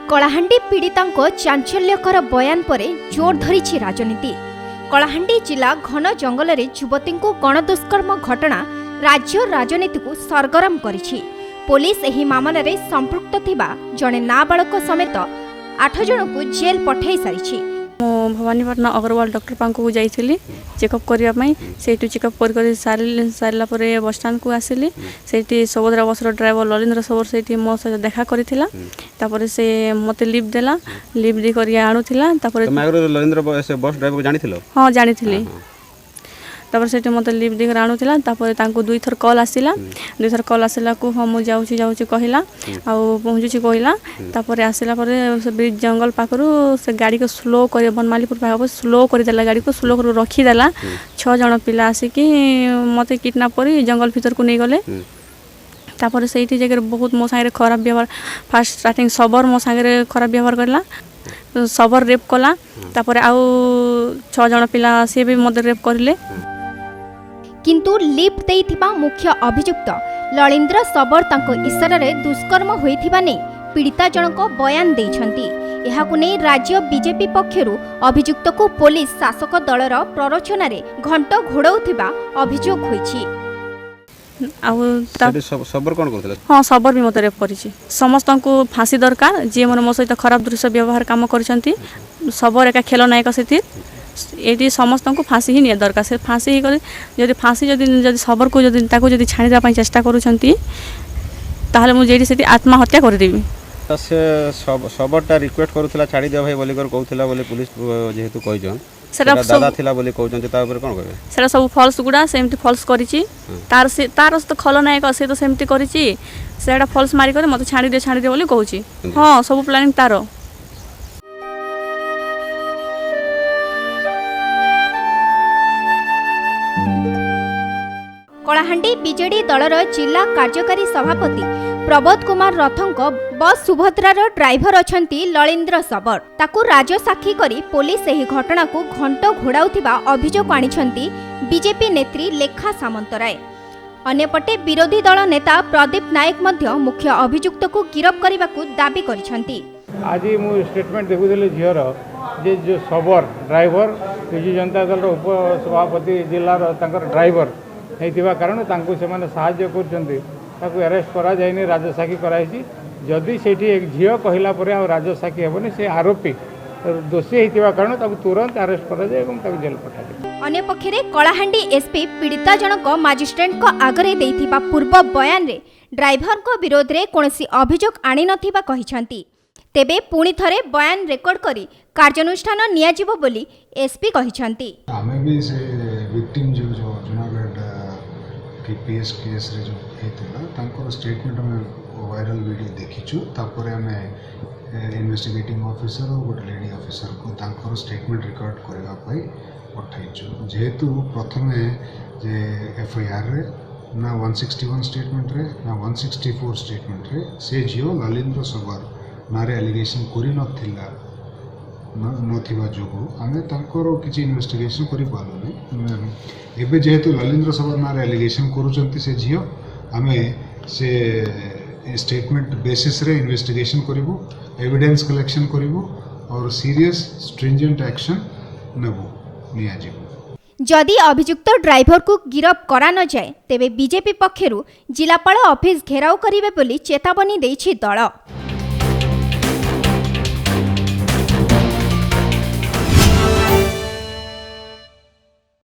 कलाहांडी पीड़िता चांचल्यकर बयान पर जोर धरी राजनीति। कलाहांडी जिला घन जंगल में युवती को गणदुष्कर्म घटना राज्य राजनीति को सरगरम करिछि। पुलिस एही मामले रे संपृक्त थिबा जने नाबालक समेत 8 जन को जेल पठाई सारिछि। भवानीपाटना अग्रवाल डॉक्टर पांको जाइली चेकअप करने से चेकअप कर सारा बस स्टाण्ड को आसिली से सुभद्रा बस ड्राइवर ललिंद्र सबर से मो सहित देखा कर से मत लिफ्ट देला लिफ्ट दी कर आणुला ललिंद्र बस ड्राइवर जानी हाँ जानी तापर से मत लिफ्ट दी कर आणुला दुई थर कॉल आसला दुई थर कॉल आसला को हाँ मुझे जाऊँगी कहला आउ पहुँचुची कहला तापर आसला ब्रिज जंगल पाखु से गाड़ी को स्लो कर बनमालीपुर पाख स्लो करदेला गाड़ी को स्लो कर रखीदेला 6 जन पिला आसिकी मत किडनैप कर जंगल भीतर को नहीं गले। तापर से जगह बहुत मो सागे खराब व्यवहार फास्ट स्टार्टिंग सबर मो सागे खराब व्यवहार करला सबर रेप कला तापर आउ 6 जन पिला सी भी मत रेप करले। किंतु लिफ्ट देइथिबा मुख्य अभियुक्त ललिंद्र सबर तांको इशारारे दुष्कर्म होइथिबा नै पीड़िता जनक बयान देइछंती। एहाकु नै राज्य बीजेपी पक्षरु अभियुक्त को पुलिस शासक दलर प्ररोचनारे घंट घोड़ाउथिबा अभियोग होइछि। सबर कोन करथले? हाँ सबर भी मत रेप करिछि। समस्त को फांसी दरकार जे मन मो सहित खराब दृश्य व्यवहार काम करछंती सबर एका खेल नायक सेति ये समस्त को फांसी ही नहीं दरकार से फांसी ही कर जदि फांसी जदि सबर को जदि छाणी चेष्टा करूछंती ताहले मु जेडी सेति आत्महत्या कर देबी। से सबरटा रिक्वेस्ट करूथला छाड़ी दिया भाई बोली कर कहूथला बोली पुलिस जेहेतु कहिजन सेटा दादा थिला बोली कहउछन ता ऊपर कोन कहबे? सेटा सब फॉल्स गुडा सेमती फॉल्स करिछि तार तो खलनायक से तो सेमती करिछि सेटा फॉल्स मारी कर मते छाड़ी दे बोली कहउछि। हां सब प्लानिंग तार। कलाहांडी बीजेडी दलर जिला कार्यकारी सभापति प्रबोध कुमार रथंक बस सुभद्रार ड्राइवर अछंती ललिंद्र सबर ताकू राजसाक्षी करी पुलिस एही घटना को घंट घोड़ाउथिबा अभियोग आनिछंती बीजेपी नेत्री लेखा सामंतराय। अन्यपटे विरोधी दल नेता प्रदीप नायक मध्य मुख्य अभियुक्त को गिरफ करने को दाबी करिछंती। आज मु स्टेटमेंट देखुले झीर जे जो सबर ड्राइवर विजु जनता दल उप सभापति जिलार तांकर ड्राइवर होइतिबा कारण तांको से माने सहाय्य करछंती ताकू अरेस्ट करा जायनी राजसाक्षी कराइछि। जदि सेठी एक झील कहला परे आ राजसाक्षी हेबनी से आरोपी दोषी होइतिबा कारण ताकू तुरंत अरेस्ट करा जाय एवं ताकू जेल पठा जाय। अन्य पक्षरे कलाहांडी एसपी पीड़िता जनक मजिस्ट्रेट को आगरे देइथिबा पूर्व बयान रे ड्राइवर को विरोध रे कोनोसी अभियोग आनी नथिबा कहिछंती। तेबे पुणी थरे बयान रेकर्ड करी कार्यानुष्ठान नियाजिबो बोली एसपी कहिछंती। आमे भी से विक्टिम जो जुनागढ़ केपीएस केस रे जो हेतला तांकर स्टेटमेंट में वायरल वीडियो देखिछु तापर हमें इन्वेस्टिगेटिंग ऑफिसर और गोटे लेडी ऑफिसर को तांकर स्टेटमेंट रिकॉर्ड करबा पई पठाइछु। जेहेतु प्रथमे जे एफआईआर रे ना 161 स्टेटमेंट रे ना 164 स्टेटमेंट रे से जियो ललिंद्र सबर नारे एलिगेशन करि नथिला नथिबा जोगु आमे तांकर किछि इन्वेस्टिगेशन करि पालुनी। एबे जेहेतु ललिंद्र सबर नारे एलिगेशन करूचंती से जियो आमे से स्टेटमेंट बेसिस रे इन्वेस्टिगेशन करिवो एविडेंस कलेक्शन करिवो और सीरियस स्ट्रिंजेंट एक्शन नेबो नियाजिवो। जदि अभियुक्त ड्राइवर को गिरफ करा न जाए तेबे बीजेपी पक्षरु जिलापाल ऑफिस घेराव करिवे बोली चेतावनी देइछि दल।